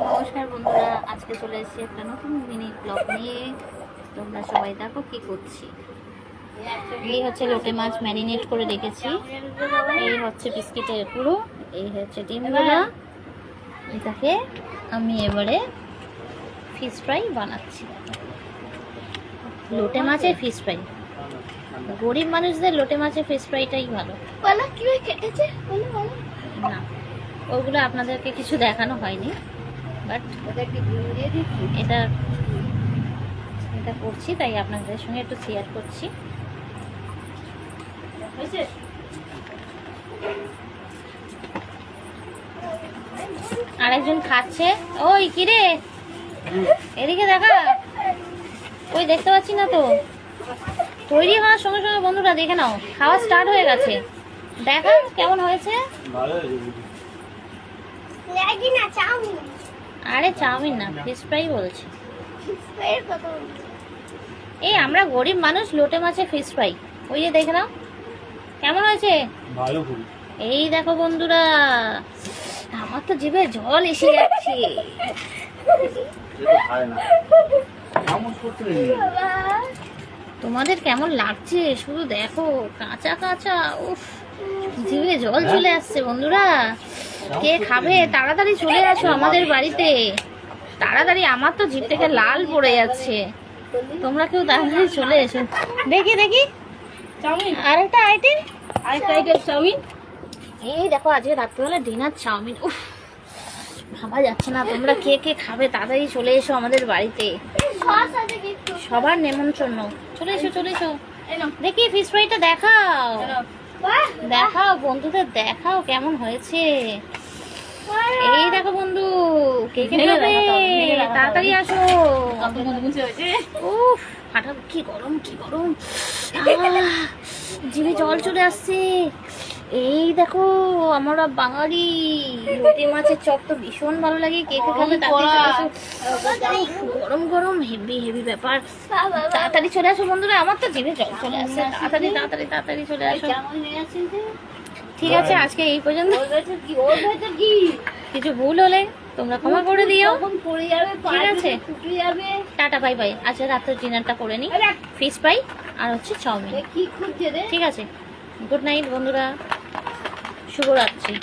নমস্কার বন্ধুরা, আজকে চলে এসেছি একটা নতুন মিনি ব্লগ নিয়ে। তোমরা সবাই দেখো কি করছি। এই হচ্ছে লোটে মাছ ম্যারিনেট করে রেখেছি, এই হচ্ছে বিস্কিটের গুঁড়ো, এই হচ্ছে ডিমগুলো। এটাকে আমি এবারে ফিশ ফ্রাই বানাচ্ছি। লোটে মাছের ফিশ ফ্রাই, গরিব মানুষদের লোটে মাছের ফিশ ফ্রাইটাই ভালো। না, ওগুলো আপনাদেরকে কিছু দেখানো হয়নি, বাট এটা এটা করছি তাই আপনাদের সঙ্গে একটু শেয়ার করছি। আরেকজন খাচ্ছে। ওই কিরে, এদিকে দেখা, ওই দেখতে পাচ্ছি না তো। তৈরি হওয়ার সঙ্গে সঙ্গে বন্ধুরা দেখে নাও, খাওয়া স্টার্ট হয়ে গেছে। দেখা কেমন হয়েছে। আরে চাউমিন না, ফিশ ফ্রাই বলছি। এই আমরা গরিব মানুষ, লোটে মাছের ফিশ ফ্রাই। ওই যে দেখে নাও কেমন হয়েছে। এই দেখো বন্ধুরা, আমার তো জিভে জল এসে যাচ্ছে। তোমাদের কেমন লাগছে শুধু দেখো, কাঁচা কাঁচা, উফ, জিভে জল চলে আসছে। বন্ধুরা কে খাবে তাড়াতাড়ি চলে আসো আমাদের বাড়িতে, তাড়াতাড়ি। আমার তো জিভ থেকে লাল পড়ে যাচ্ছে, তোমরা কেউ তাড়াতাড়ি চলে এসো। দেখি দেখি আরেকটা আইটেম, চাউমিন। এই দেখো আজকে রাত্রিবেলা ডিনার চাউমিন। উফ, ভাবা যাচ্ছে না। তোমরা কে কে খাবে তাড়াতাড়ি চলে এসো আমাদের বাড়িতে, সবার নেমন্তন্ন। চলে এসো চলে এসো। দেখি ফিশ ফ্রাইটা দেখাও, দেখাও বন্ধুদের, দেখাও কেমন হয়েছে। এই দেখো বন্ধু, কে কে খাবে তাড়াতাড়ি আসো। উফ, ফাটা, কি গরম কি গরম, জিভে জল চলে আসছে। এই দেখো আমরা বাঙালি, লোটে মাছের চপ তো ভীষণ ভালো লাগে। কে কে খাবে তাড়াতাড়ি, গরম গরম হেভি হেভি ব্যাপার। তাড়াতাড়ি চলে আসো বন্ধুরা, আমার তো জিভে জল চলে আসছে। তাড়াতাড়ি তাড়াতাড়ি তাড়াতাড়ি চলে আসো। ঠিক আছে, আজকে এই পর্যন্ত। কিছু ভুল হলে তোমরা ক্ষমা করে দিও, ঠিক আছে। Tata bye bye. আচ্ছা রাত্রে ডিনারটা করে নি, ফিশ ফ্রাই আর হচ্ছে চাউমিন, ঠিক আছে। গুড নাইট বন্ধুরা, শুভরাত্রি।